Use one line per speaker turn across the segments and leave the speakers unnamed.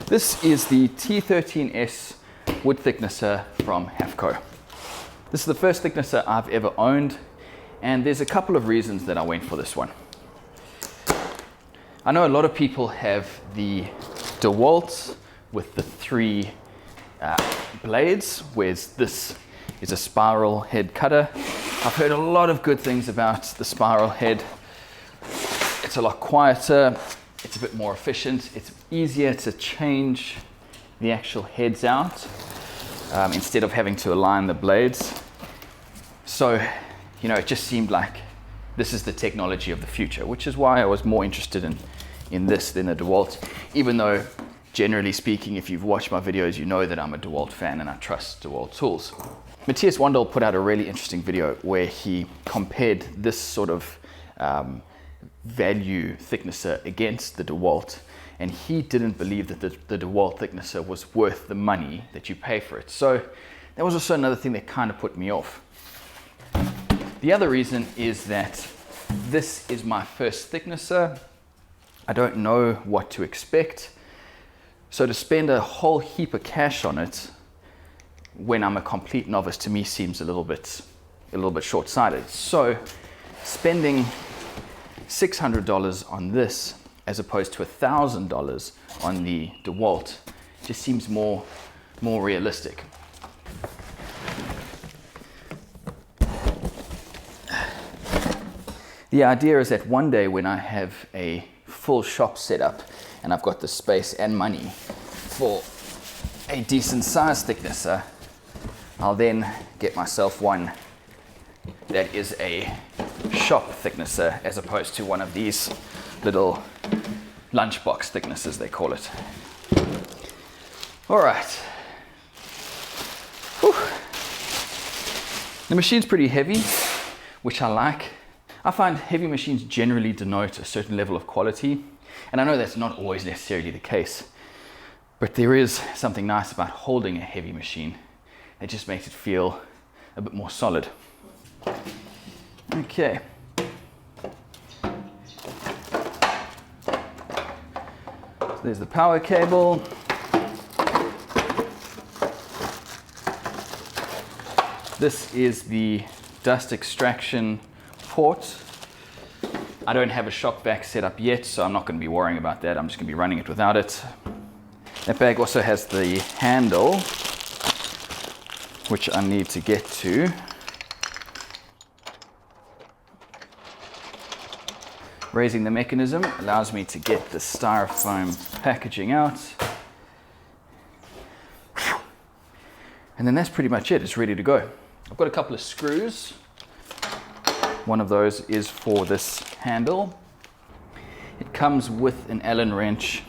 This is the T-13S wood thicknesser from Hafco. This is the first thicknesser I've ever owned, and there's a couple of reasons that I went for this one. I know a lot of people have the DeWalt with the three blades, whereas this is a spiral head cutter. I've heard a lot of good things about the spiral head. It's a lot quieter, it's a bit more efficient, it's easier to change the actual heads out instead of having to align the blades. So, you know, it just seemed like this is the technology of the future, which is why I was more interested in this than the DeWalt, even though generally speaking, if you've watched my videos, you know that I'm a DeWalt fan and I trust DeWalt tools. Matthias Wandel put out a really interesting video where he compared this sort of value thicknesser against the DeWalt, and he didn't believe that the DeWalt thicknesser was worth the money that you pay for it. So that was also another thing that kind of put me off. The other reason is that this is my first thicknesser. I don't know what to expect. So to spend a whole heap of cash on it when I'm a complete novice, to me seems a little bit short-sighted. So spending $600 on this as opposed to $1,000 on the DeWalt just seems more realistic. The idea is that one day when I have a full shop set up and I've got the space and money for a decent size thicknesser, I'll then get myself one that is a shop thicknesser as opposed to one of these little lunchbox thicknesses, they call it. All right. Whew. The machine's pretty heavy, which I like. I find heavy machines generally denote a certain level of quality, and I know that's not always necessarily the case, but there is something nice about holding a heavy machine. It just makes it feel a bit more solid. Okay. So there's the power cable. This is the dust extraction port. I don't have a shop vac set up yet, so I'm not going to be worrying about that. I'm just going to be running it without it. That bag also has the handle, which I need to get to. Raising the mechanism allows me to get the styrofoam packaging out. And then that's pretty much it. It's ready to go. I've got a couple of screws. One of those is for this handle. It comes with an Allen wrench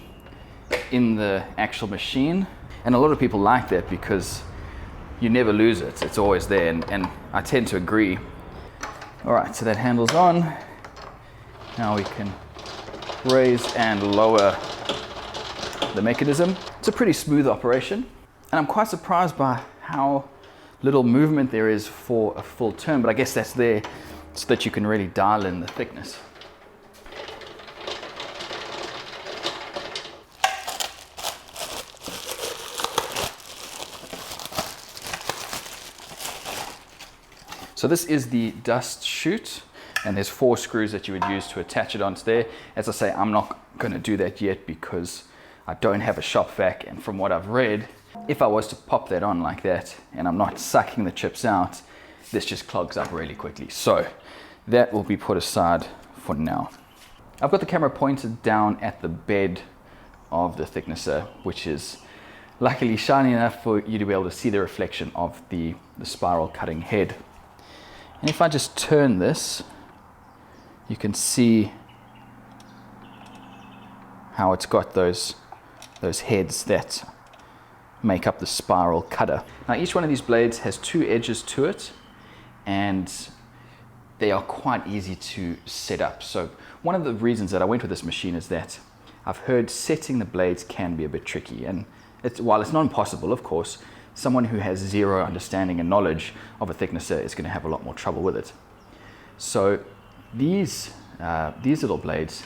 in the actual machine. And a lot of people like that because you never lose it. It's always there, and I tend to agree. All right, so that handle's on. Now we can raise and lower the mechanism. It's a pretty smooth operation, and I'm quite surprised by how little movement there is for a full turn, but I guess that's there so that you can really dial in the thickness. So this is the Dust Chute, and there's 4 screws that you would use to attach it onto there. As I say, I'm not going to do that yet because I don't have a shop vac, and from what I've read, if I was to pop that on like that and I'm not sucking the chips out, this just clogs up really quickly. So that will be put aside for now. I've got the camera pointed down at the bed of the thicknesser, which is luckily shiny enough for you to be able to see the reflection of the spiral cutting head. And if I just turn this, you can see how it's got those heads that make up the spiral cutter. Now each one of these blades has 2 edges to it, and they are quite easy to set up. So one of the reasons that I went with this machine is that I've heard setting the blades can be a bit tricky, and while it's not impossible, of course, someone who has zero understanding and knowledge of a thicknesser is going to have a lot more trouble with it. So these little blades,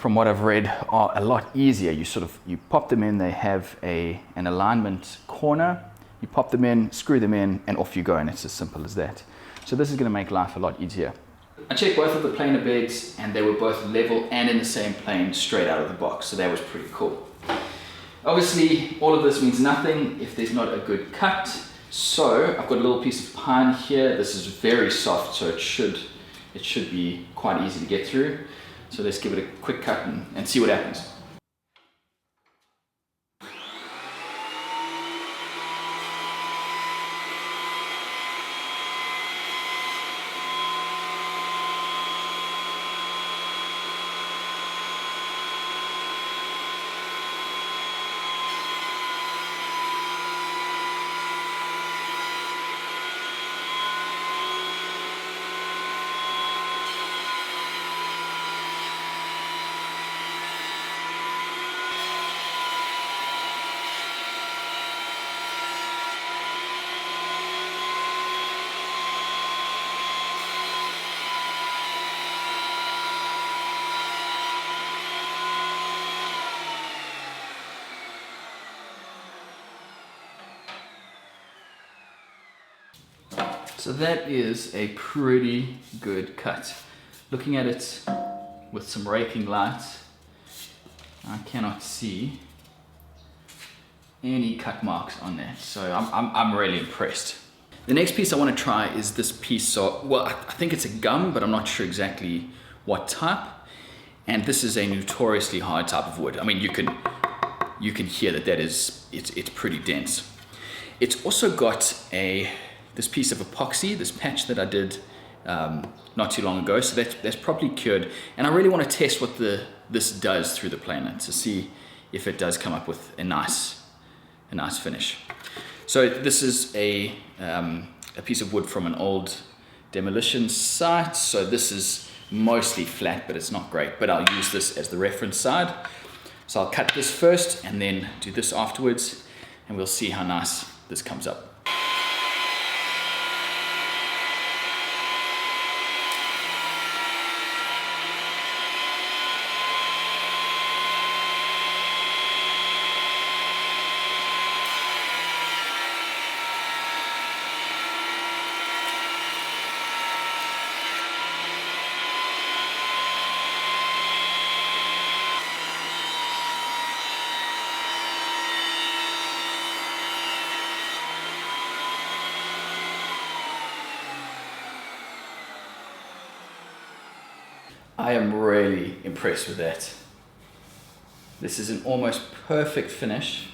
from what I've read, are a lot easier. You pop them in, they have an alignment corner, you pop them in, screw them in, and off you go, and it's as simple as that. So this is going to make life a lot easier. I checked both of the planer beds, and they were both level and in the same plane straight out of the box, so that was pretty cool. Obviously, all of this means nothing if there's not a good cut. So I've got a little piece of pine here. This is very soft, so it should be quite easy to get through. So let's give it a quick cut and see what happens. So that is a pretty good cut. Looking at it with some raking light, I cannot see any cut marks on that. So I'm really impressed. The next piece I want to try is this piece. So, well, I think it's a gum, but I'm not sure exactly what type. And this is a notoriously hard type of wood. I mean, you can hear that it's pretty dense. It's also got this piece of epoxy, this patch that I did not too long ago, so that's probably cured. And I really want to test what this does through the planer to see if it does come up with a nice finish. So this is a piece of wood from an old demolition site. So this is mostly flat, but it's not great. But I'll use this as the reference side. So I'll cut this first and then do this afterwards, and we'll see how nice this comes up. I am really impressed with that. This is an almost perfect finish.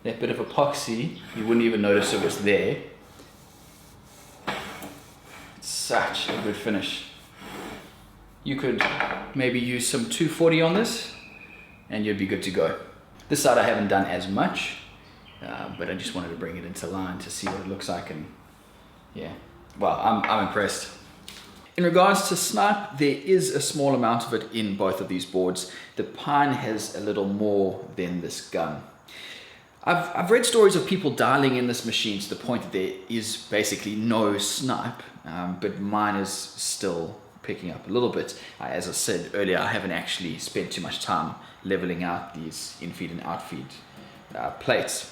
That bit of epoxy, you wouldn't even notice it was there. It's such a good finish. You could maybe use some 240 on this and you'd be good to go. This side I haven't done as much, but I just wanted to bring it into line to see what it looks like, and yeah, well, I'm impressed. In regards to snipe, there is a small amount of it in both of these boards. The pine has a little more than this gum. I've read stories of people dialing in this machine to the point that there is basically no snipe, but mine is still picking up a little bit. As I said earlier, I haven't actually spent too much time leveling out these in-feed and out-feed plates.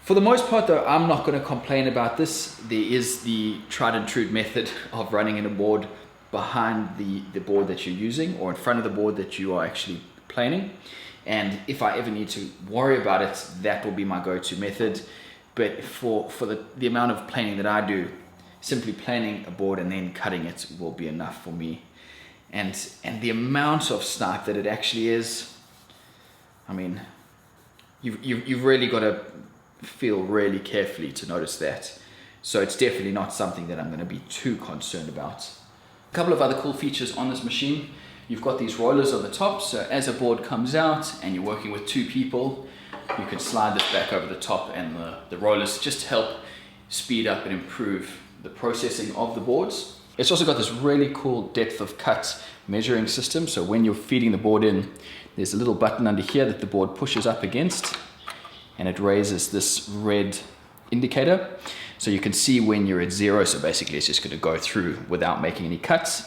For the most part though, I'm not going to complain about this. There is the tried and true method of running in a board behind the board that you're using, or in front of the board that you are actually planing. And if I ever need to worry about it, that will be my go-to method. But for the amount of planing that I do, simply planing a board and then cutting it will be enough for me. And the amount of snipe that it actually is, I mean, you've really got to feel really carefully to notice that. So it's definitely not something that I'm going to be too concerned about. A couple of other cool features on this machine. You've got these rollers on the top, so as a board comes out and you're working with two people, you can slide this back over the top, and the rollers just help speed up and improve the processing of the boards. It's also got this really cool depth of cut measuring system, so when you're feeding the board in, there's a little button under here that the board pushes up against, and it raises this red indicator. So you can see when you're at zero, so basically it's just going to go through without making any cuts.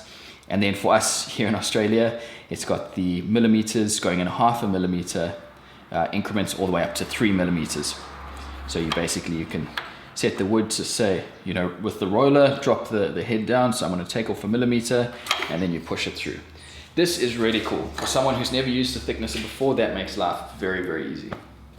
And then for us here in Australia, it's got the millimeters going in 0.5 millimeter increments all the way up to 3 millimeters. So you can set the wood to say, you know, with the roller, drop the head down. So I'm going to take off 1 millimeter and then you push it through. This is really cool. For someone who's never used a thicknesser before, that makes life very, very easy.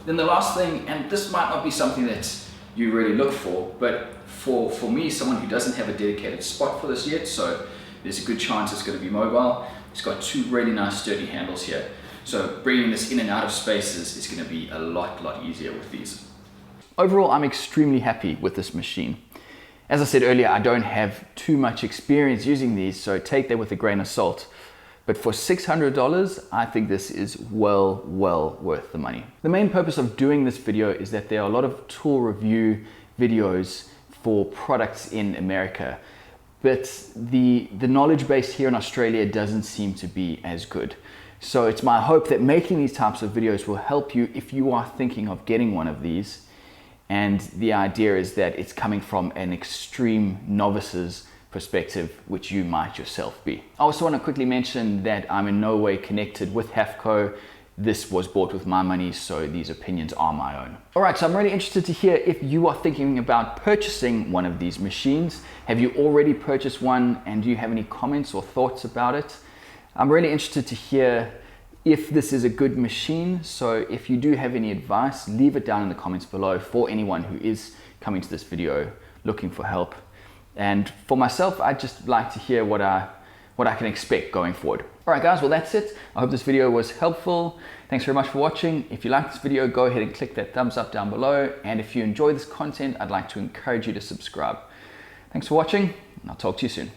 Then the last thing, and this might not be something that you really look for, but for me, someone who doesn't have a dedicated spot for this yet, so there's a good chance it's going to be mobile. It's got 2 really nice sturdy handles here. So bringing this in and out of spaces is going to be a lot easier with these. Overall, I'm extremely happy with this machine. As I said earlier, I don't have too much experience using these, so take that with a grain of salt. But for $600, I think this is well worth the money. The main purpose of doing this video is that there are a lot of tool review videos for products in America, but the knowledge base here in Australia doesn't seem to be as good. So it's my hope that making these types of videos will help you if you are thinking of getting one of these. And the idea is that it's coming from an extreme novice's perspective, which you might yourself be. I also want to quickly mention that I'm in no way connected with Hafco. This was bought with my money, so these opinions are my own. All right, so I'm really interested to hear if you are thinking about purchasing one of these machines. Have you already purchased one, and do you have any comments or thoughts about it? I'm really interested to hear if this is a good machine. So if you do have any advice, leave it down in the comments below for anyone who is coming to this video looking for help. And for myself, I'd just like to hear what I can expect going forward. All right, guys, well, that's it. I hope this video was helpful. Thanks very much for watching. If you like this video, go ahead and click that thumbs up down below. And if you enjoy this content, I'd like to encourage you to subscribe. Thanks for watching, and I'll talk to you soon.